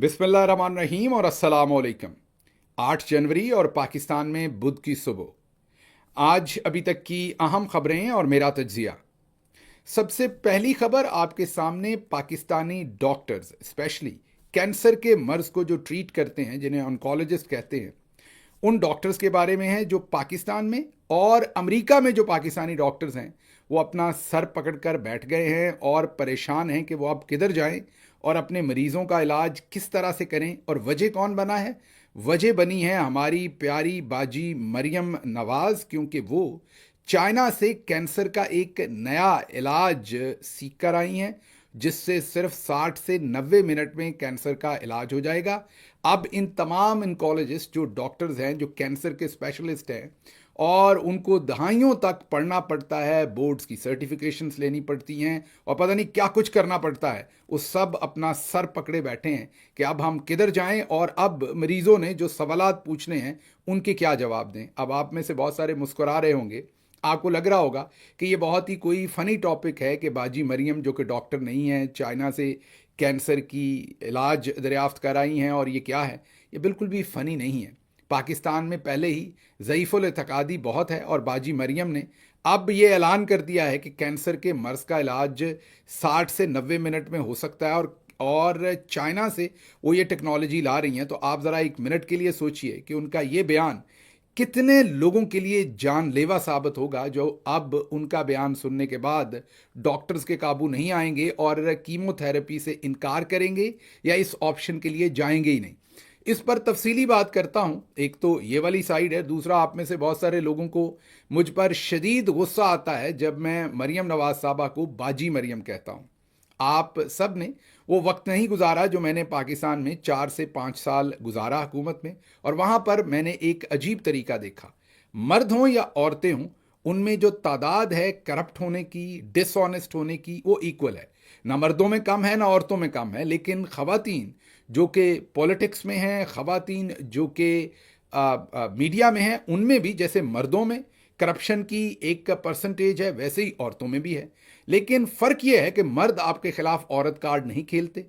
बिस्मिल्लाहिर्रहमानिर्रहीम और अस्सलाम वालेकुम। 8 जनवरी और पाकिस्तान में बुध की सुबह। आज अभी तक की अहम खबरें और मेरा तज्जिया। सबसे पहली खबर आपके सामने पाकिस्तानी डॉक्टर्स, स्पेशली कैंसर के मर्ज को जो ट्रीट करते हैं, जिन्हें ऑन्कोलॉजिस्ट कहते हैं, उन डॉक्टर्स के बारे में है जो पाकिस्तान में और अमेरिका में जो पाकिस्तानी डॉक्टर्स हैं वो अपना सर पकड़कर बैठ गए हैं और परेशान हैं कि वो अब किधर जाएं और अपने मरीजों का इलाज किस तरह से करें। और वजह कौन बना है? वजह बनी है हमारी प्यारी बाजी मरियम नवाज, क्योंकि वो चाइना से कैंसर का एक नया इलाज सीख कर आई हैं जिससे सिर्फ 60 से 90 मिनट में कैंसर का इलाज हो जाएगा। अब इन तमाम इनकोलॉजिस्ट जो डॉक्टर्स हैं, जो कैंसर के स्पेशलिस्ट हैं, और उनको दहाइयों तक पढ़ना पड़ता है, बोर्ड्स की सर्टिफिकेशंस लेनी पड़ती हैं और पता नहीं क्या कुछ करना पड़ता है, वो सब अपना सर पकड़े बैठे हैं कि अब हम किधर जाएं और अब मरीजों ने जो सवालात पूछने हैं उनके क्या जवाब दें। अब आप में से बहुत सारे मुस्कुरा रहे होंगे, आपको लग रहा होगा कि ये बहुत ही कोई फ़नी टॉपिक है कि बाजी मरियम जो कि डॉक्टर नहीं है, चाइना से कैंसर की इलाज दरियाफ्त कराई हैं, और ये क्या है। ये बिल्कुल भी फ़नी नहीं है। पाकिस्तान में पहले ही ज़ईफ़ुल एतकादी बहुत है और बाजी मरियम ने अब ये ऐलान कर दिया है कि कैंसर के मर्ज का इलाज 60 से 90 मिनट में हो सकता है, और चाइना से वो ये टेक्नोलॉजी ला रही हैं। तो आप ज़रा एक मिनट के लिए सोचिए कि उनका ये बयान कितने लोगों के लिए जानलेवा साबित होगा, जो अब उनका बयान सुनने के बाद डॉक्टर्स के काबू नहीं आएंगे और कीमोथेरेपी से इनकार करेंगे या इस ऑप्शन के लिए जाएंगे ही नहीं। इस पर तफसीली बात करता हूं। एक तो ये वाली साइड है, दूसरा आप में से बहुत सारे लोगों को मुझ पर शदीद गुस्सा आता है जब मैं मरियम नवाज साहबा को बाजी मरियम कहता हूं। आप सब ने वो वक्त नहीं गुजारा जो मैंने पाकिस्तान में 4 से 5 साल गुजारा हुकूमत में, और वहाँ पर मैंने एक अजीब तरीका देखा। मर्द हों या औरतें हों, उनमें जो तादाद है करप्ट होने की, डिसऑनेस्ट होने की, वो इक्वल है। ना मर्दों में कम है ना औरतों में कम है। लेकिन ख़वातीन जो कि पॉलिटिक्स में हैं, ख़वातीन जो कि मीडिया में हैं, उनमें भी जैसे मर्दों में करप्शन की एक परसेंटेज है वैसे ही औरतों में भी है। लेकिन फ़र्क यह है कि मर्द आपके खिलाफ औरत कार्ड नहीं खेलते।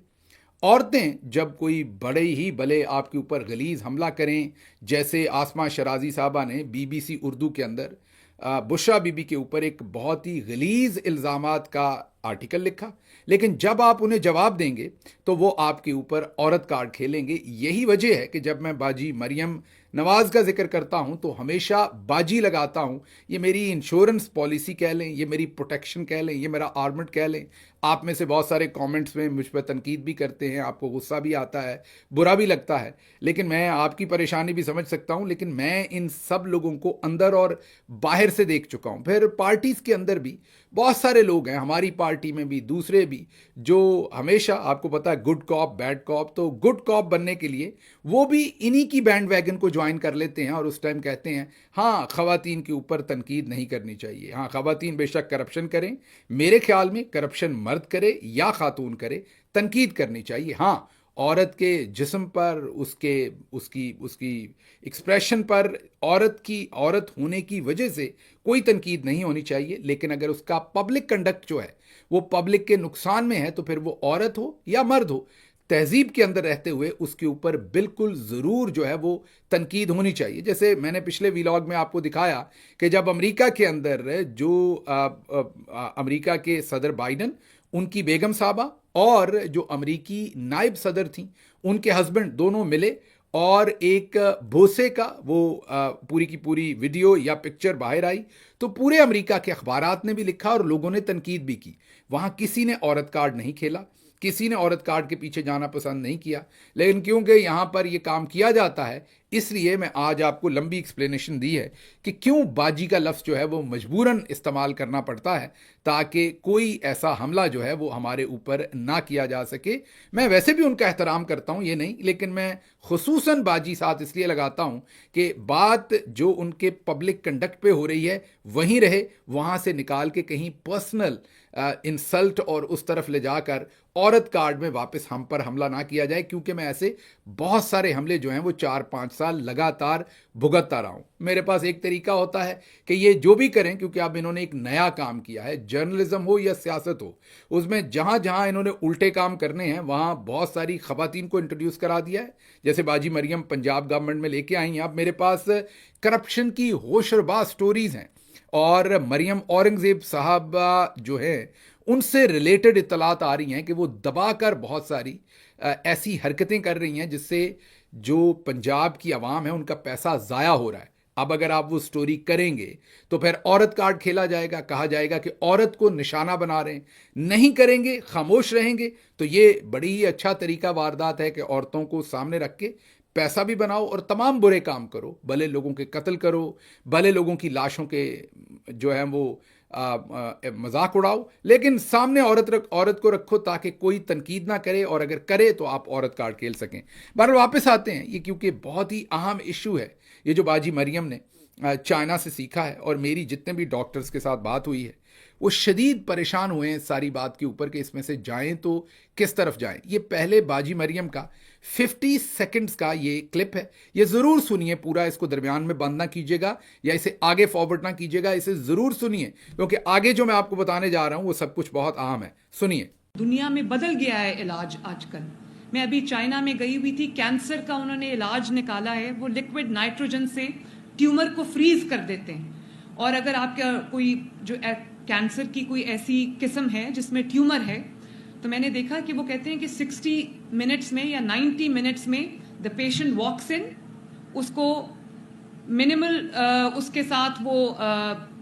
औरतें जब कोई बड़े ही भले आपके ऊपर गलीज़ हमला करें, जैसे आसमा शराजी साहबा ने बीबीसी उर्दू के अंदर बुशरा बीबी के ऊपर एक बहुत ही गलीज़ इल्ज़ामात का आर्टिकल लिखा, लेकिन जब आप उन्हें जवाब देंगे तो वो आपके ऊपर औरत कार्ड खेलेंगे। यही वजह है कि जब मैं बाजी मरियम नवाज का जिक्र करता हूं तो हमेशा बाजी लगाता हूं। ये मेरी इंश्योरेंस पॉलिसी कह लें, ये मेरी प्रोटेक्शन कह लें, ये मेरा आर्मर कह लें। आप में से बहुत सारे कमेंट्स में मुझ पर तनकीद भी करते हैं, आपको गुस्सा भी आता है, बुरा भी लगता है, लेकिन मैं आपकी परेशानी भी समझ सकता हूं। लेकिन मैं इन सब लोगों को अंदर और बाहर से देख चुका हूं। फिर पार्टीज़ के अंदर भी बहुत सारे लोग हैं, हमारी पार्टी में भी, दूसरे भी, जो हमेशा, आपको पता है, गुड कॉप बैड कॉप, तो गुड कॉप बनने के लिए वो भी इन्हीं की बैंड वैगन को ज्वाइन कर लेते हैं और उस टाइम कहते हैं हाँ ख़वातीन के ऊपर तनकीद नहीं करनी चाहिए। हाँ, ख़वातीन बेशक करप्शन करें, मेरे ख्याल में करप्शन मर्द करे या खातून करे, तनकीद करनी चाहिए। हाँ, औरत के जिस्म पर, उसके उसकी उसकी एक्सप्रेशन पर, औरत होने की वजह से कोई तनकीद नहीं होनी चाहिए। लेकिन अगर उसका पब्लिक कंडक्ट जो है वो पब्लिक के नुकसान में है तो फिर वो औरत हो या मर्द हो, तहजीब के अंदर रहते हुए उसके ऊपर बिल्कुल ज़रूर जो है वो तनकीद होनी चाहिए। जैसे मैंने पिछले व्लॉग में आपको दिखाया कि जब अमेरिका के अंदर जो अमेरिका के सदर बाइडन, उनकी बेगम साहबा और जो अमेरिकी नायब सदर थी, उनके हस्बैंड, दोनों मिले और एक भोसे का वो पूरी की पूरी वीडियो या पिक्चर बाहर आई, तो पूरे अमेरिका के अखबारात ने भी लिखा और लोगों ने तनकीद भी की। वहाँ किसी ने औरत कार्ड नहीं खेला, किसी ने औरत कार्ड के पीछे जाना पसंद नहीं किया। लेकिन क्योंकि यहाँ पर यह काम किया जाता है, इसलिए मैं आज आपको लंबी एक्सप्लेनेशन दी है कि क्यों बाजी का लफ्ज़ जो है वो मजबूरन इस्तेमाल करना पड़ता है, ताकि कोई ऐसा हमला जो है वो हमारे ऊपर ना किया जा सके। मैं वैसे भी उनका एहतराम करता हूँ, ये नहीं, लेकिन मैं खुसूसन बाजी साथ इसलिए लगाता हूँ कि बात जो उनके पब्लिक कंडक्ट पे हो रही है वहीं रहे, वहाँ से निकाल के कहीं पर्सनल इंसल्ट और उस तरफ ले जाकर औरत कार्ड में वापस हम पर हमला ना किया जाए, क्योंकि मैं ऐसे बहुत सारे हमले जो हैं वो 4-5 साल लगातार भुगतता रहा हूं। मेरे पास एक तरीका होता है कि ये जो भी करें, क्योंकि अब इन्होंने एक नया काम किया है, जर्नलिज्म हो या सियासत हो, उसमें जहां जहां इन्होंने उल्टे काम करने हैं वहां बहुत सारी खवातीन को इंट्रोड्यूस करा दिया है। जैसे बाजी मरियम पंजाब गवर्नमेंट में लेके आई हैं। अब मेरे पास करप्शन की होशरबाज स्टोरीज हैं, और मरियम औरंगजेब साहब जो है उनसे रिलेटेड इत्तलात आ रही हैं कि वो दबाकर बहुत सारी ऐसी हरकतें कर रही हैं जिससे जो पंजाब की आवाम है उनका पैसा ज़ाया हो रहा है। अब अगर आप वो स्टोरी करेंगे तो फिर औरत कार्ड खेला जाएगा, कहा जाएगा कि औरत को निशाना बना रहे हैं। नहीं करेंगे, खामोश रहेंगे, तो ये बड़ी ही अच्छा तरीका वारदात है कि औरतों को सामने रख के पैसा भी बनाओ और तमाम बुरे काम करो, भले लोगों के कत्ल करो, भले लोगों की लाशों के जो है वो मजाक उड़ाओ, लेकिन सामने औरत को रखो ताकि कोई तनकीद ना करे, और अगर करे तो आप औरत कार्ड खेल सकें। बहरहाल वापस आते हैं ये, क्योंकि बहुत ही अहम इशू है ये जो बाजी मरियम ने चाइना से सीखा है, और मेरी जितने भी डॉक्टर्स के साथ बात हुई है वो शदीद परेशान हुए हैं सारी बात के ऊपर कि इसमें से जाएं तो किस तरफ जाएं। ये पहले बाजी मरियम का 50 सेकंड्स का ये क्लिप है, ये ज़रूर सुनिए पूरा, इसको दरमियान में बंद ना कीजिएगा या इसे आगे फॉरवर्ड ना कीजिएगा, इसे ज़रूर सुनिए, क्योंकि आगे जो मैं आपको बताने जा रहा हूं वो सब कुछ बहुत अहम है। सुनिए। दुनिया में बदल गया है इलाज आजकल। मैं अभी चाइना में गई हुई थी, कैंसर का उन्होंने इलाज निकाला है। वो लिक्विड नाइट्रोजन से ट्यूमर को फ्रीज कर देते हैं, और अगर आपका कोई जो कैंसर की कोई ऐसी किस्म है जिसमें ट्यूमर है, तो मैंने देखा कि वो कहते हैं कि 60 मिनट्स में या 90 मिनट्स में द पेशेंट वॉक्स इन, उसको मिनिमल उसके साथ वो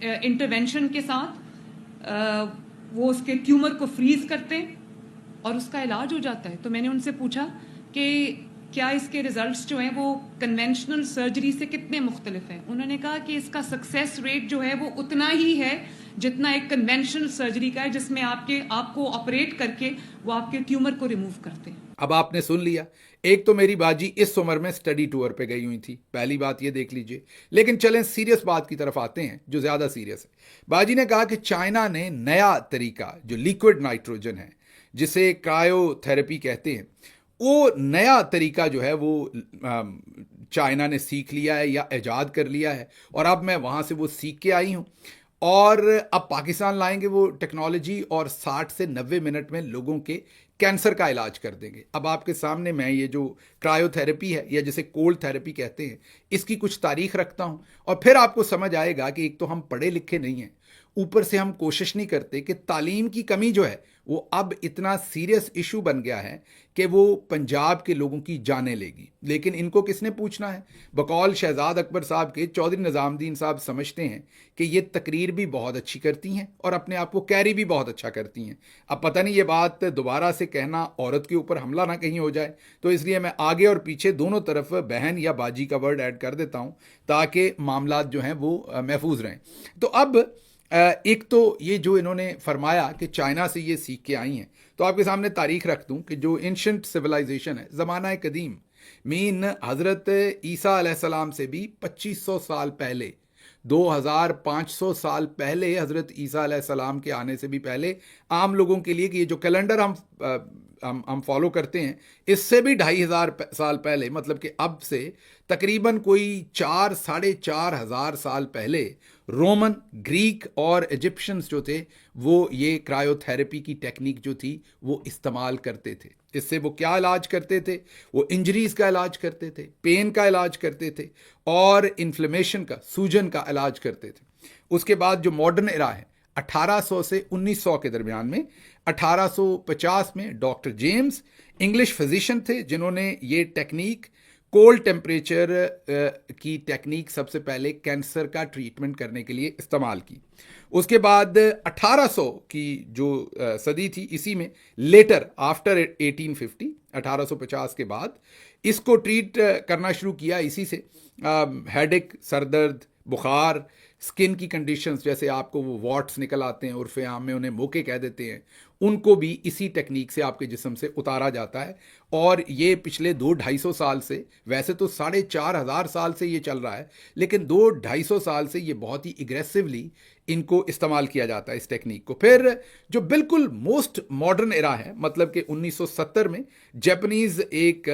इंटरवेंशन के साथ वो उसके ट्यूमर को फ्रीज करते हैं और उसका इलाज हो जाता है। तो मैंने उनसे पूछा कि क्या इसके रिजल्ट्स जो हैं वो कन्वेंशनल सर्जरी से कितने मुख्तलिफ हैं। उन्होंने कहा कि इसका सक्सेस रेट जो है वो उतना ही है जितना एक कन्वेंशनल सर्जरी का है, जिसमें आपको ऑपरेट करके वो आपके ट्यूमर को रिमूव करते हैं। अब आपने सुन लिया, एक तो मेरी बाजी इस उम्र में स्टडी टूर पे गई हुई थी, पहली बात ये देख लीजिए। लेकिन चलें सीरियस बात की तरफ आते हैं जो ज़्यादा सीरियस है। बाजी ने कहा कि चाइना ने नया तरीका जो लिक्विड नाइट्रोजन है, जिसे क्रायोथेरेपी कहते हैं, वो नया तरीका जो है वो चाइना ने सीख लिया है या ईजाद कर लिया है, और अब मैं वहाँ से वो सीख के आई हूँ, और अब पाकिस्तान लाएंगे वो टेक्नोलॉजी, और 60 से 90 मिनट में लोगों के कैंसर का इलाज कर देंगे। अब आपके सामने मैं ये जो क्रायोथेरेपी है या जिसे कोल्ड थेरेपी कहते हैं, इसकी कुछ तारीख रखता हूँ, और फिर आपको समझ आएगा कि एक तो हम पढ़े लिखे नहीं हैं, ऊपर से हम कोशिश नहीं करते कि तालीम की कमी जो है वो अब इतना सीरियस इशू बन गया है कि वो पंजाब के लोगों की जाने लेगी। लेकिन इनको किसने पूछना है? बकौल शहजाद अकबर साहब के चौधरी निज़ामुद्दीन साहब समझते हैं कि ये तकरीर भी बहुत अच्छी करती हैं और अपने आप को कैरी भी बहुत अच्छा करती हैं। अब पता नहीं ये बात दोबारा से कहना औरत के ऊपर हमला ना कहीं हो जाए, तो इसलिए मैं आगे और पीछे दोनों तरफ बहन या बाजी का वर्ड ऐड कर देता हूँ ताकि मामलात जो हैं वो महफूज रहें। तो अब एक तो ये जो इन्होंने फरमाया कि चाइना से ये सीख के आई हैं, तो आपके सामने तारीख रख दूं कि जो एंशंट सिविलाइजेशन है, ज़माना कदीम, मीन हज़रत ईसा अलैहिस्सलाम से भी 2500 साल पहले, 2500 साल पहले, हज़रत ईसा अलैहिस्सलाम के आने से भी पहले, आम लोगों के लिए कि ये जो कैलेंडर हम फॉलो करते हैं, इससे भी 2500 साल पहले, मतलब कि अब से तकरीबन कोई 4-4.5 साल पहले रोमन, ग्रीक और इजिप्शियंस जो थे वो ये क्रायोथेरेपी की टेक्निक जो थी वो इस्तेमाल करते थे। इससे वो क्या इलाज करते थे? वो इंजरीज का इलाज करते थे, पेन का इलाज करते थे, और इन्फ्लेमेशन का, सूजन का इलाज करते थे। उसके बाद जो मॉडर्न एरा है 1800 से 1900 के दरमियान में, 1850 में डॉक्टर जेम्स इंग्लिश फिजिशियन थे जिन्होंने ये टेक्निक, कोल्ड टेम्परेचर की टेक्निक सबसे पहले कैंसर का ट्रीटमेंट करने के लिए इस्तेमाल की। उसके बाद 1800 की जो सदी थी, इसी में लेटर आफ्टर 1850, 1850 के बाद इसको ट्रीट करना शुरू किया। इसी से हेडेक, सरदर्द, बुखार, स्किन की कंडीशंस, जैसे आपको वो वॉट्स निकल आते हैं, उर्फे आम में उन्हें मोके कह देते हैं, उनको भी इसी टेक्निक से आपके जिस्म से उतारा जाता है। और ये पिछले 200-250 साल से, वैसे तो 4,500 साल से ये चल रहा है, लेकिन 200-250 साल से ये बहुत ही एग्रेसिवली इनको इस्तेमाल किया जाता है इस टेक्निक को। फिर जो बिल्कुल मोस्ट मॉडर्न एरा है, मतलब कि 1970 में जापानीज एक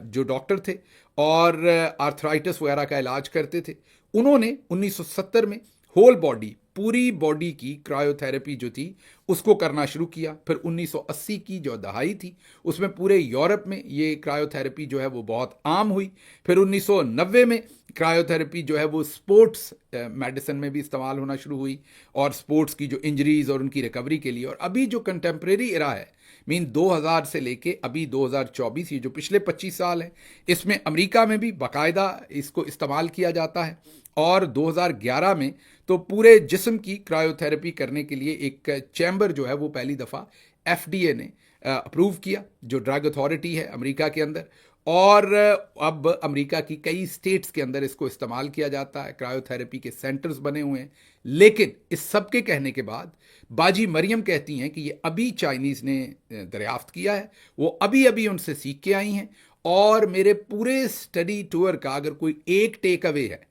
जो डॉक्टर थे और आर्थराइटिस वगैरह का इलाज करते थे, उन्होंने 1970 में होल बॉडी, पूरी बॉडी की क्रायोथेरेपी जो थी उसको करना शुरू किया। फिर 1980 की जो दहाई थी उसमें पूरे यूरोप में ये क्रायोथेरेपी जो है वो बहुत आम हुई। फिर 1990 में क्रायोथेरेपी जो है वो स्पोर्ट्स मेडिसिन में भी इस्तेमाल होना शुरू हुई, और स्पोर्ट्स की जो इंजरीज और उनकी रिकवरी के लिए। और अभी जो कंटेम्प्रेरी एरा है, मीन 2000 से लेके अभी 2024, ये जो पिछले 25 साल हैं, इसमें अमेरिका में भी बाकायदा इसको इस्तेमाल किया जाता है। और 2011 में तो पूरे जिस्म की क्रायोथेरेपी करने के लिए एक चैम्बर जो है वो पहली दफ़ा FDA ने अप्रूव किया, जो ड्रग अथॉरिटी है अमेरिका के अंदर। और अब अमेरिका की कई स्टेट्स के अंदर इसको इस्तेमाल किया जाता है, क्रायोथेरेपी के सेंटर्स बने हुए हैं। लेकिन इस सब के कहने के बाद बाजी मरियम कहती हैं कि ये अभी चाइनीज़ ने दरियाफ्त किया है, वो अभी अभी उनसे सीख के आई हैं। और मेरे पूरे स्टडी टूर का अगर कोई एक टेक अवे है,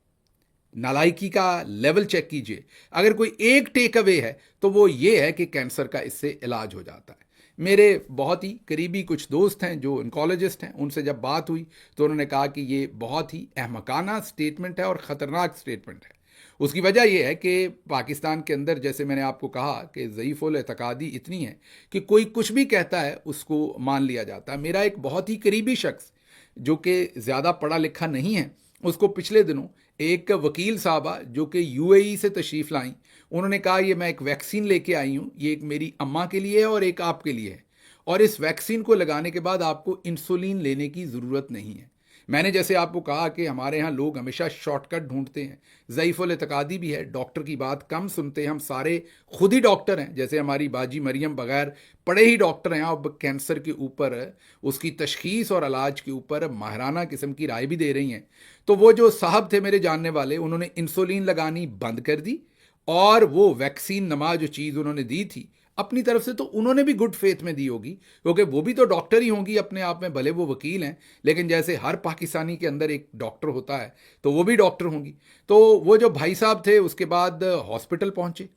नालायकी का लेवल चेक कीजिए, अगर कोई एक टेक अवे है तो वो ये है कि कैंसर का इससे इलाज हो जाता है। मेरे बहुत ही करीबी कुछ दोस्त हैं जो ऑन्कोलॉजिस्ट हैं, उनसे जब बात हुई तो उन्होंने कहा कि ये बहुत ही अहमकाना स्टेटमेंट है और ख़तरनाक स्टेटमेंट है। उसकी वजह यह है कि पाकिस्तान के अंदर, जैसे मैंने आपको कहा, कि ज़ईफ़ुल एतकादी इतनी है कि कोई कुछ भी कहता है उसको मान लिया जाता है। मेरा एक बहुत ही करीबी शख्स जो कि ज़्यादा पढ़ा लिखा नहीं है, उसको पिछले दिनों एक वकील साहबा जो कि UAE से तशरीफ़ लाई, उन्होंने कहा ये मैं एक वैक्सीन लेके आई हूँ, ये एक मेरी अम्मा के लिए है और एक आपके लिए है, और इस वैक्सीन को लगाने के बाद आपको इंसुलिन लेने की ज़रूरत नहीं है। मैंने जैसे आपको कहा कि हमारे यहाँ लोग हमेशा शॉर्टकट ढूंढते हैं, ज़ईफ़ुल एतकादी भी है, डॉक्टर की बात कम सुनते हैं, हम सारे खुद ही डॉक्टर हैं। जैसे हमारी बाजी मरियम बगैर पढ़े ही डॉक्टर हैं, अब कैंसर के ऊपर, उसकी तशख़ीस और इलाज के ऊपर माहिराना किस्म की राय भी दे रही हैं। तो वो जो साहब थे मेरे जानने वाले, उन्होंने इंसुलिन लगानी बंद कर दी, और वो वैक्सीन नमा जो चीज़ उन्होंने दी थी अपनी तरफ से, तो उन्होंने भी गुड फेथ में दी होगी, क्योंकि वो भी तो डॉक्टर ही होंगी अपने आप में, भले वो वकील हैं, लेकिन जैसे हर पाकिस्तानी के अंदर एक डॉक्टर होता है तो वो भी डॉक्टर होंगी। तो वो जो भाई साहब थे उसके बाद हॉस्पिटल पहुंचे,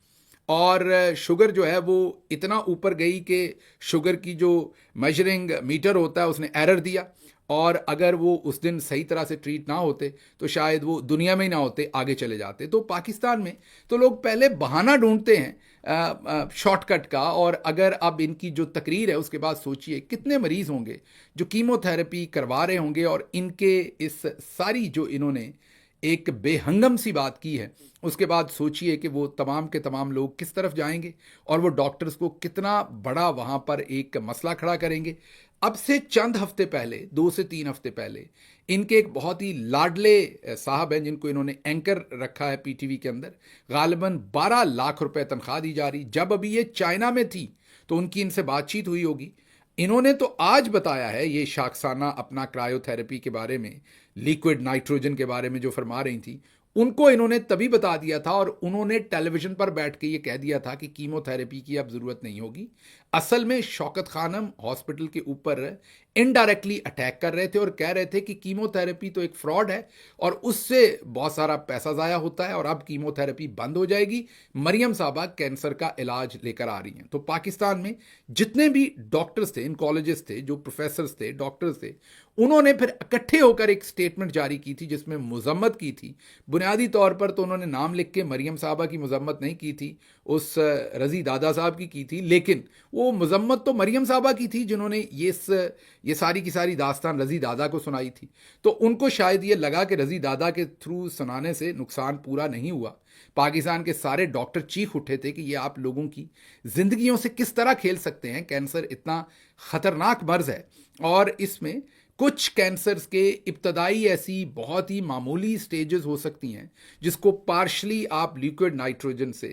और शुगर जो है वो इतना ऊपर गई कि शुगर की जो मेजरिंग मीटर होता है उसने एरर दिया, और अगर वो उस दिन सही तरह से ट्रीट ना होते तो शायद वो दुनिया में ही ना होते, आगे चले जाते। तो पाकिस्तान में तो लोग पहले बहाना ढूंढते हैं शॉर्टकट का, और अगर अब इनकी जो तकरीर है उसके बाद सोचिए कितने मरीज़ होंगे जो कीमोथेरेपी करवा रहे होंगे, और इनके इस सारी जो इन्होंने एक बेहंगम सी बात की है, उसके बाद सोचिए कि वो तमाम के तमाम लोग किस तरफ जाएंगे, और वो डॉक्टर्स को कितना बड़ा वहाँ पर एक मसला खड़ा करेंगे। अब से चंद हफ्ते पहले, 2 से 3 हफ्ते पहले, इनके एक बहुत ही लाडले साहब हैं जिनको इन्होंने एंकर रखा है PTV के अंदर, गालिबन 12 लाख रुपए तनख्वाह दी जा रही। जब अभी ये चाइना में थी तो उनकी इनसे बातचीत हुई होगी, इन्होंने तो आज बताया है ये शाखसाना अपना क्रायोथेरेपी के बारे में, लिक्विड नाइट्रोजन के बारे में जो फरमा रही थी, उनको इन्होंने तभी बता दिया था, और उन्होंने टेलीविजन पर बैठ के ये कह दिया था कि कीमोथेरेपी की अब ज़रूरत नहीं होगी। असल में शौकत खानम हॉस्पिटल के ऊपर इनडायरेक्टली अटैक कर रहे थे और कह रहे थे कि कीमोथेरेपी तो एक फ्रॉड है और उससे बहुत सारा पैसा ज़ाया होता है, और अब कीमोथेरेपी बंद हो जाएगी। मरियम साहबा कैंसर का इलाज लेकर आ रही हैं। तो पाकिस्तान में जितने भी डॉक्टर्स थे, इनकोलॉजिस्ट थे, जो प्रोफेसर्स थे, डॉक्टर्स थे, उन्होंने फिर इकट्ठे होकर एक स्टेटमेंट जारी की थी जिसमें मुजम्मत की थी। बुनियादी तौर पर तो उन्होंने नाम लिख के मरियम साहबा की मजम्मत नहीं की थी, उस रज़ी दादा साहब की थी, लेकिन वो मजम्मत तो मरियम साहबा की थी जिन्होंने ये सारी की सारी दास्तान रज़ी दादा को सुनाई थी। तो उनको शायद ये लगा कि रज़ी दादा के थ्रू सुनाने से नुकसान पूरा नहीं हुआ। पाकिस्तान के सारे डॉक्टर चीख उठे थे कि ये आप लोगों की ज़िंदगियों से किस तरह खेल सकते हैं, कैंसर इतना ख़तरनाक मर्ज़ है, और इसमें कुछ कैंसर्स के इब्तदाई ऐसी बहुत ही मामूली स्टेजेस हो सकती हैं जिसको पार्शली आप लिक्विड नाइट्रोजन से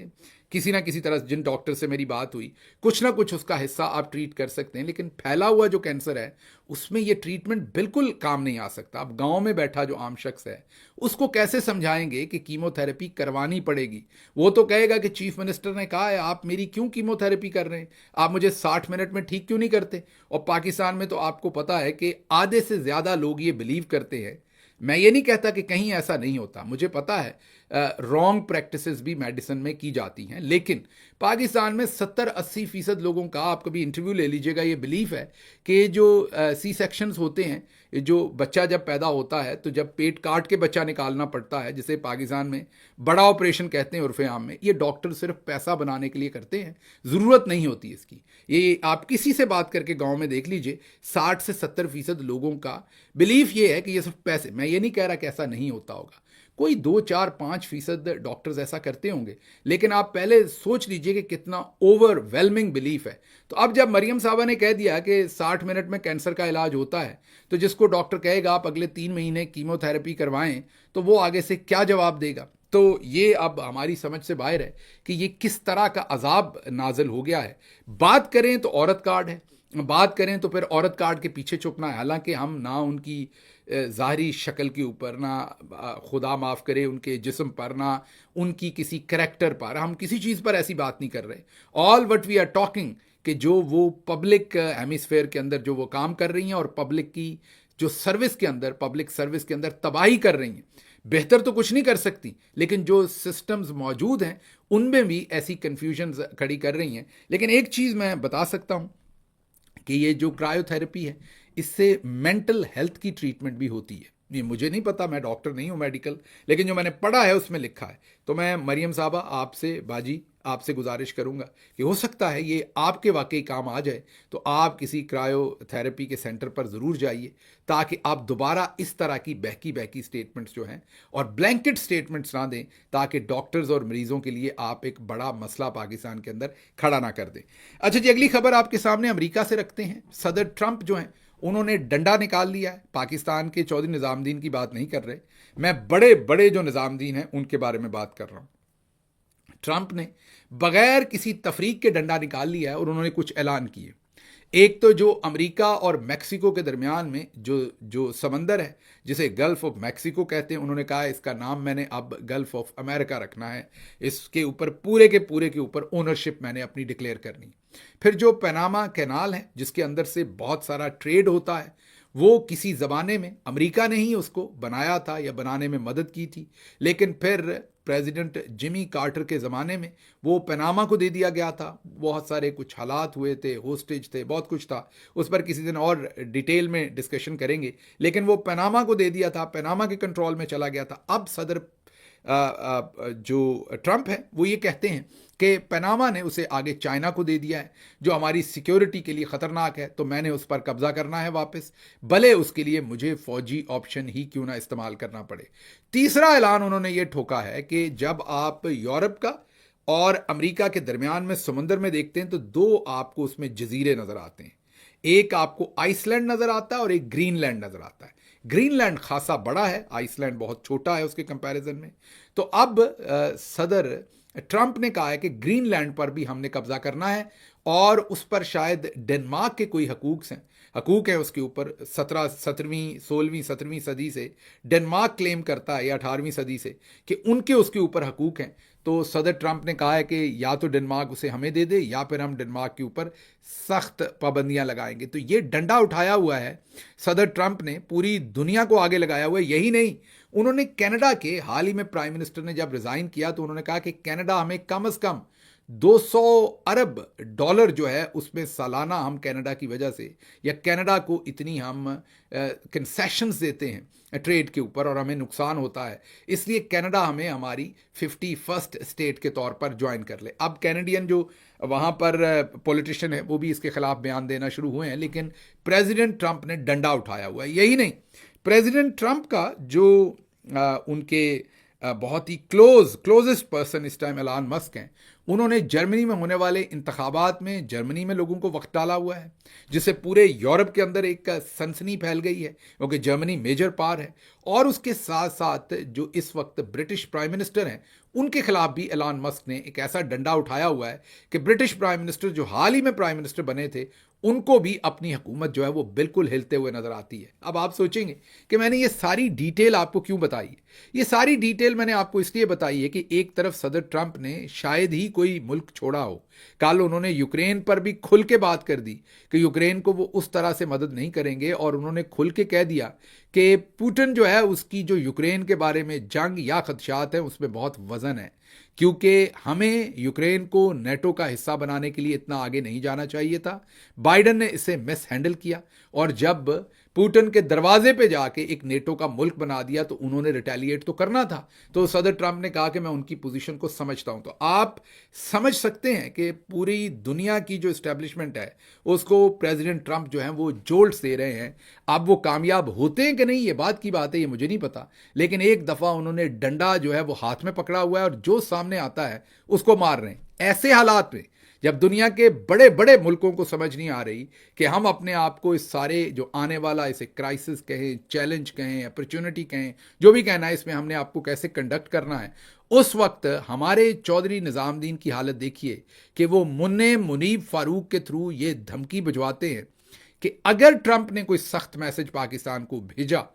किसी ना किसी तरह जिन डॉक्टर से मेरी बात हुई, कुछ ना कुछ उसका हिस्सा आप ट्रीट कर सकते हैं। लेकिन फैला हुआ जो कैंसर है उसमें ये ट्रीटमेंट बिल्कुल काम नहीं आ सकता। अब गांव में बैठा जो आम शख्स है उसको कैसे समझाएंगे कि कीमोथेरेपी करवानी पड़ेगी? वो तो कहेगा कि चीफ मिनिस्टर ने कहा है, आप मेरी क्यों कीमोथेरेपी कर रहे हैं, आप मुझे 60 मिनट में ठीक क्यों नहीं करते? और पाकिस्तान में तो आपको पता है कि आधे से ज़्यादा लोग ये बिलीव करते हैं। मैं ये नहीं कहता कि कहीं ऐसा नहीं होता, मुझे पता है रॉन्ग प्रैक्टिसेस भी मेडिसिन में की जाती हैं, लेकिन पाकिस्तान में 70-80% लोगों का, आप कभी इंटरव्यू ले लीजिएगा, ये बिलीफ है कि जो सी सेक्शंस होते हैं, जो बच्चा जब पैदा होता है तो जब पेट काट के बच्चा निकालना पड़ता है, जिसे पाकिस्तान में बड़ा ऑपरेशन कहते हैं उर्फे आम में, ये डॉक्टर सिर्फ पैसा बनाने के लिए करते हैं, ज़रूरत नहीं होती इसकी। ये आप किसी से बात करके गांव में देख लीजिए, 60 से 70% लोगों का बिलीफ ये है कि ये सिर्फ पैसे। मैं ये नहीं कह रहा कि ऐसा नहीं होता होगा, कोई 2-4-5% डॉक्टर्स ऐसा करते होंगे, लेकिन आप पहले सोच लीजिए कि कितना ओवरवेलमिंग बिलीफ है। तो अब जब मरियम साहबा ने कह दिया कि 60 मिनट में कैंसर का इलाज होता है, तो जिसको डॉक्टर कहेगा आप अगले 3 महीने कीमोथेरेपी करवाएं, तो वो आगे से क्या जवाब देगा? तो ये अब हमारी समझ से बाहर है कि ये किस तरह का अजाब नाजिल हो गया है। बात करें तो औरत कार्ड है, बात करें तो फिर औरत कार्ड के पीछे छुपना है। हालांकि हम ना उनकी ज़ाहरी शक्ल के ऊपर, ना खुदा माफ़ करे उनके जिस्म पर, ना उनकी किसी करैक्टर पर, हम किसी चीज़ पर ऐसी बात नहीं कर रहे। All what we are talking कि जो वो पब्लिक हेमिस्फेयर के अंदर जो वो काम कर रही हैं और पब्लिक की जो सर्विस के अंदर, पब्लिक सर्विस के अंदर तबाही कर रही हैं। बेहतर तो कुछ नहीं कर सकती, लेकिन जो सिस्टम्स मौजूद हैं उनमें भी ऐसी कन्फ्यूजन खड़ी कर रही हैं। लेकिन एक चीज़ मैं बता सकता हूँ कि ये जो क्रायोथेरेपी है, इससे मेंटल हेल्थ की ट्रीटमेंट भी होती है। ये मुझे नहीं पता, मैं डॉक्टर नहीं हूँ मेडिकल, लेकिन जो मैंने पढ़ा है उसमें लिखा है। तो मैं मरियम साहबा आपसे, बाजी आपसे गुजारिश करूंगा कि हो सकता है ये आपके वाकई काम आ जाए, तो आप किसी क्रायोथेरेपी के सेंटर पर ज़रूर जाइए, ताकि आप दोबारा इस तरह की बहकी बहकी स्टेटमेंट्स जो हैं और ब्लैंकेट स्टेटमेंट्स ना दें, ताकि डॉक्टर्स और मरीजों के लिए आप एक बड़ा मसला पाकिस्तान के अंदर खड़ा ना कर दें। अच्छा जी, अगली खबर आपके सामने अमेरिका से रखते हैं। सदर ट्रंप जो हैं उन्होंने डंडा निकाल लिया है। पाकिस्तान के चौधरी निज़ामुद्दीन की बात नहीं कर रहे, मैं बड़े बड़े जो निज़ामुद्दीन हैं उनके बारे में बात कर रहा हूं। ट्रंप ने बगैर किसी तफरीक के डंडा निकाल लिया है और उन्होंने कुछ ऐलान किए। एक तो जो अमेरिका और मैक्सिको के दरमियान में जो समंदर है, जिसे गल्फ ऑफ मैक्सिको कहते हैं, उन्होंने कहा इसका नाम मैंने अब गल्फ ऑफ अमेरिका रखना है, इसके ऊपर पूरे के ऊपर ओनरशिप मैंने अपनी डिक्लेयर करनी। फिर जो पनामा कैनाल है, जिसके अंदर से बहुत सारा ट्रेड होता है, वो किसी ज़माने में अमेरिका ने ही उसको बनाया था या बनाने में मदद की थी, लेकिन फिर प्रेसिडेंट जिमी कार्टर के ज़माने में वो पनामा को दे दिया गया था। बहुत सारे कुछ हालात हुए थे, होस्टेज थे, बहुत कुछ था, उस पर किसी दिन और डिटेल में डिस्कशन करेंगे, लेकिन वो पनामा को दे दिया था, पनामा के कंट्रोल में चला गया था। अब सदर जो ट्रंप है वो ये कहते हैं कि पनामा ने उसे आगे चाइना को दे दिया है, जो हमारी सिक्योरिटी के लिए ख़तरनाक है, तो मैंने उस पर कब्जा करना है वापस, भले उसके लिए मुझे फ़ौजी ऑप्शन ही क्यों ना इस्तेमाल करना पड़े। तीसरा ऐलान उन्होंने ये ठोका है कि जब आप यूरोप का और अमेरिका के दरमियान में समुंदर में देखते हैं तो दो आपको उसमें जजीरे नज़र आते हैं। एक आपको आइसलैंड नज़र आता है और एक ग्रीनलैंड नज़र आता है। ग्रीनलैंड खासा बड़ा है, आइसलैंड बहुत छोटा है उसके कंपैरिजन में। तो अब सदर ट्रंप ने कहा है कि ग्रीनलैंड पर भी हमने कब्जा करना है और उस पर शायद डेनमार्क के कोई हकूक है उसके ऊपर। 16वीं सदी से डेनमार्क क्लेम करता है, या 18वीं सदी से, कि उनके उसके ऊपर हकूक हैं। तो सदर ट्रंप ने कहा है कि या तो डेनमार्क उसे हमें दे दे या फिर हम डेनमार्क के ऊपर सख्त पाबंदियां लगाएंगे। तो ये डंडा उठाया हुआ है सदर ट्रंप ने, पूरी दुनिया को आगे लगाया हुआ है। यही नहीं, उन्होंने कनाडा के, हाल ही में प्राइम मिनिस्टर ने जब रिजाइन किया तो उन्होंने कहा कि कनाडा हमें कम से कम $200 अरब जो है उसमें सालाना हम कनाडा की वजह से, या कनाडा को इतनी हम कंसेशंस देते हैं ट्रेड के ऊपर और हमें नुकसान होता है, इसलिए कनाडा हमें हमारी 51st स्टेट के तौर पर ज्वाइन कर ले। अब कैनेडियन जो वहाँ पर पॉलिटिशियन है वो भी इसके खिलाफ बयान देना शुरू हुए हैं, लेकिन प्रेसिडेंट ट्रंप ने डंडा उठाया हुआ है। यही नहीं, प्रेसिडेंट ट्रंप का जो उनके बहुत ही क्लोजेस्ट पर्सन इस टाइम एलन मस्क हैं, उन्होंने जर्मनी में होने वाले इंतखाबात में जर्मनी में लोगों को वक्त डाला हुआ है, जिससे पूरे यूरोप के अंदर एक सनसनी फैल गई है, क्योंकि जर्मनी मेजर पावर है। और उसके साथ साथ जो इस वक्त ब्रिटिश प्राइम मिनिस्टर हैं, उनके खिलाफ भी एलन मस्क ने एक ऐसा डंडा उठाया हुआ है कि ब्रिटिश प्राइम मिनिस्टर जो हाल ही में प्राइम मिनिस्टर बने थे, उनको भी अपनी हुकूमत जो है वो बिल्कुल हिलते हुए नजर आती है। अब आप सोचेंगे कि मैंने ये सारी डिटेल आपको क्यों बताई है। ये सारी डिटेल मैंने आपको इसलिए बताई है कि एक तरफ सदर ट्रंप ने शायद ही कोई मुल्क छोड़ा हो, कल उन्होंने यूक्रेन पर भी खुल के बात कर दी कि यूक्रेन को वो उस तरह से मदद नहीं करेंगे, और उन्होंने खुल के कह दिया कि पुतिन जो है उसकी जो यूक्रेन के बारे में जंग या खदशात है उसमें बहुत वजन है, क्योंकि हमें यूक्रेन को नेटो का हिस्सा बनाने के लिए इतना आगे नहीं जाना चाहिए था। बाइडन ने इसे मिस हैंडल किया, और जब पुतिन के दरवाजे पे जाके एक नेटो का मुल्क बना दिया तो उन्होंने रिटेलिएट तो करना था। तो सदर ट्रंप ने कहा कि मैं उनकी पोजीशन को समझता हूं। तो आप समझ सकते हैं कि पूरी दुनिया की जो एस्टेब्लिशमेंट है उसको प्रेसिडेंट ट्रंप जो है वो जोल्ट्स दे रहे हैं। अब वो कामयाब होते हैं कि नहीं, ये बात की बात है, ये मुझे नहीं पता, लेकिन एक दफा उन्होंने डंडा जो है वो हाथ में पकड़ा हुआ है और जो सामने आता है उसको मार रहे हैं। ऐसे हालात में जब दुनिया के बड़े बड़े मुल्कों को समझ नहीं आ रही कि हम अपने आप को इस सारे जो आने वाला, इसे क्राइसिस कहें, चैलेंज कहें, अपॉर्चुनिटी कहें, जो भी कहना है, इसमें हमने आपको कैसे कंडक्ट करना है, उस वक्त हमारे चौधरी निजामुद्दीन की हालत देखिए कि वो मुन्ने मुनीब फारूक के थ्रू ये धमकी भिजवाते हैं कि अगर ट्रंप ने कोई सख्त मैसेज पाकिस्तान को भेजा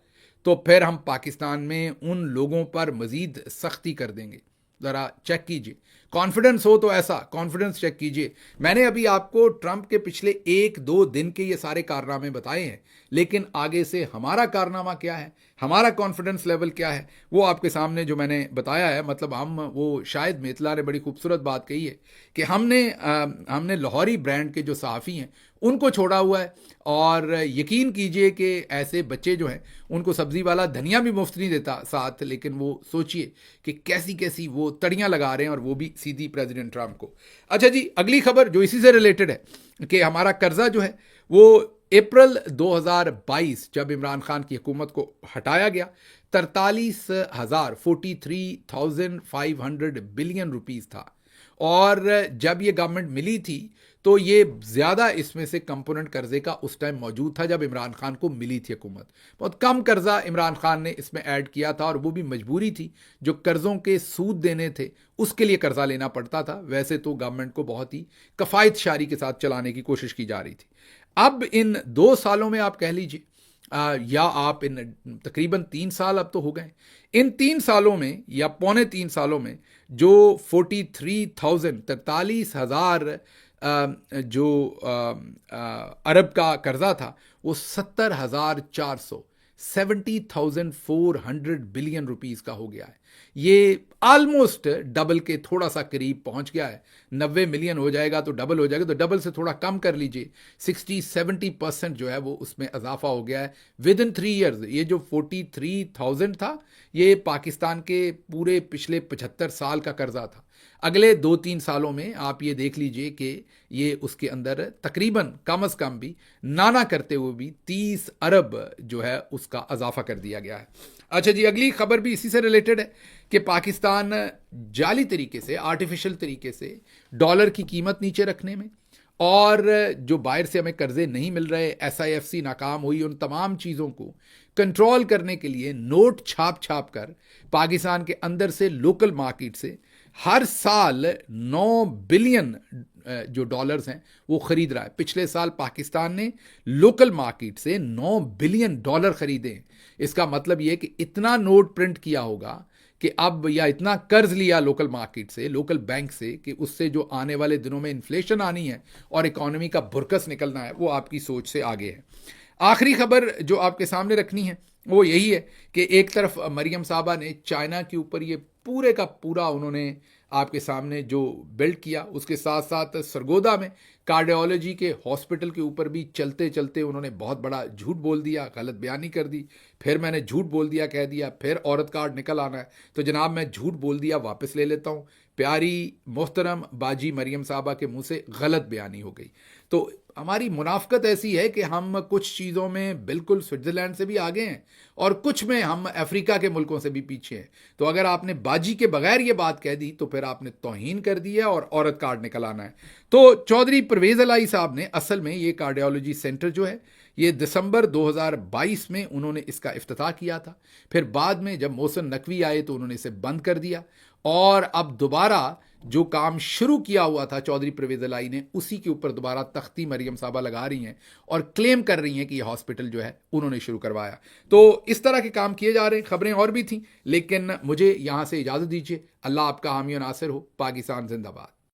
तो फिर हम पाकिस्तान में उन लोगों पर मजीद सख्ती कर देंगे। ज़रा चेक कीजिए, कॉन्फिडेंस हो तो ऐसा कॉन्फिडेंस चेक कीजिए। मैंने अभी आपको ट्रंप के पिछले 1-2 दिन के ये सारे कारनामे बताए हैं, लेकिन आगे से हमारा कारनामा क्या है, हमारा कॉन्फिडेंस लेवल क्या है, वो आपके सामने जो मैंने बताया है। मतलब हम, वो शायद मेतला ने बड़ी खूबसूरत बात कही है कि हमने लाहौरी ब्रांड के जो सहाफ़ी हैं उनको छोड़ा हुआ है, और यकीन कीजिए कि ऐसे बच्चे जो हैं उनको सब्जी वाला धनिया भी मुफ्त नहीं देता साथ, लेकिन वो सोचिए कि कैसी कैसी वो तड़ियाँ लगा रहे हैं, और वो भी सीधी प्रेसिडेंट ट्रंप को। अच्छा जी, अगली खबर जो इसी से रिलेटेड है कि हमारा कर्जा जो है वो अप्रैल 2022 जब इमरान खान की हुकूमत को हटाया गया 43,500 बिलियन रुपीस था, और जब ये गवर्नमेंट मिली थी तो ये ज़्यादा इसमें से कंपोनेंट कर्जे का उस टाइम मौजूद था जब इमरान खान को मिली थी हुकूमत। बहुत कम कर्जा इमरान खान ने इसमें ऐड किया था, और वो भी मजबूरी थी, जो कर्ज़ों के सूद देने थे उसके लिए कर्जा लेना पड़ता था। वैसे तो गवर्नमेंट को बहुत ही कफ़ायत शारी के साथ चलाने की कोशिश की जा रही थी। अब इन 2 सालों में आप कह लीजिए, या आप इन तकरीबन 3 साल अब तो हो गए, इन 3 सालों में या पौने 3 सालों में जो 43,000 जो अरब का कर्जा था वो 70,400 बिलियन रुपीस का हो गया है। ये ऑलमोस्ट डबल के थोड़ा सा करीब पहुंच गया है। 90 मिलियन हो जाएगा तो डबल हो जाएगा, तो डबल से थोड़ा कम कर लीजिए, 60-70% जो है वो उसमें इजाफा हो गया है विद इन 3 ईयर्स। ये जो 43,000 था ये पाकिस्तान के पूरे पिछले 75 साल का कर्जा था। अगले 2-3 सालों में आप ये देख लीजिए कि ये उसके अंदर तकरीबन कम अज़ कम भी नाना करते हुए भी 30 अरब जो है उसका इजाफा कर दिया गया है। अच्छा जी, अगली खबर भी इसी से रिलेटेड है कि पाकिस्तान जाली तरीके से, आर्टिफिशियल तरीके से डॉलर की कीमत नीचे रखने में, और जो बाहर से हमें कर्जे नहीं मिल रहे, SIFC नाकाम हुई, उन तमाम चीज़ों को कंट्रोल करने के लिए नोट छाप छाप कर पाकिस्तान के अंदर से, लोकल मार्केट से हर साल 9 बिलियन जो डॉलर्स हैं वो खरीद रहा है। पिछले साल पाकिस्तान ने लोकल मार्केट से 9 बिलियन डॉलर खरीदे। इसका मतलब ये कि इतना नोट प्रिंट किया होगा कि अब, या इतना कर्ज लिया लोकल मार्केट से, लोकल बैंक से, कि उससे जो आने वाले दिनों में इन्फ्लेशन आनी है और इकोनॉमी का बुरकस निकलना है वो आपकी सोच से आगे है। आखिरी खबर जो आपके सामने रखनी है वो यही है कि एक तरफ मरियम साहबा ने चाइना के ऊपर ये पूरे का पूरा उन्होंने आपके सामने जो बिल्ड किया, उसके साथ साथ सरगोदा में कार्डियोलॉजी के हॉस्पिटल के ऊपर भी चलते चलते उन्होंने बहुत बड़ा झूठ बोल दिया, गलत बयानी कर दी, फिर मैंने झूठ बोल दिया कह दिया, फिर औरत कार्ड निकल आना है, तो जनाब मैं झूठ बोल दिया वापस ले लेता हूँ। प्यारी मोहतरम बाजी मरियम साहबा के मुंह से गलत बयानी हो गई। तो हमारी मुनाफकत ऐसी है कि हम कुछ चीज़ों में बिल्कुल स्विट्ज़रलैंड से भी आगे हैं और कुछ में हम अफ्रीका के मुल्कों से भी पीछे हैं। तो अगर आपने बाजी के बगैर ये बात कह दी तो फिर आपने तौहीन कर दी है और औरत कार्ड निकल आना है। तो चौधरी परवेज़ अलाई साहब ने असल में ये कार्डियोलॉजी सेंटर जो है ये दिसंबर 2022 में उन्होंने इसका इफ्तिताह किया था। फिर बाद में जब मोहसिन नकवी आए तो उन्होंने इसे बंद कर दिया और अब दोबारा जो काम शुरू किया हुआ था चौधरी परवेज़ अलाई ने, उसी के ऊपर दोबारा तख्ती मरियम साहबा लगा रही हैं और क्लेम कर रही हैं कि यह हॉस्पिटल जो है उन्होंने शुरू करवाया। तो इस तरह के काम किए जा रहे हैं। खबरें और भी थीं, लेकिन मुझे यहां से इजाज़त दीजिए। अल्लाह आपका हामी और नासिर हो। पाकिस्तान जिंदाबाद।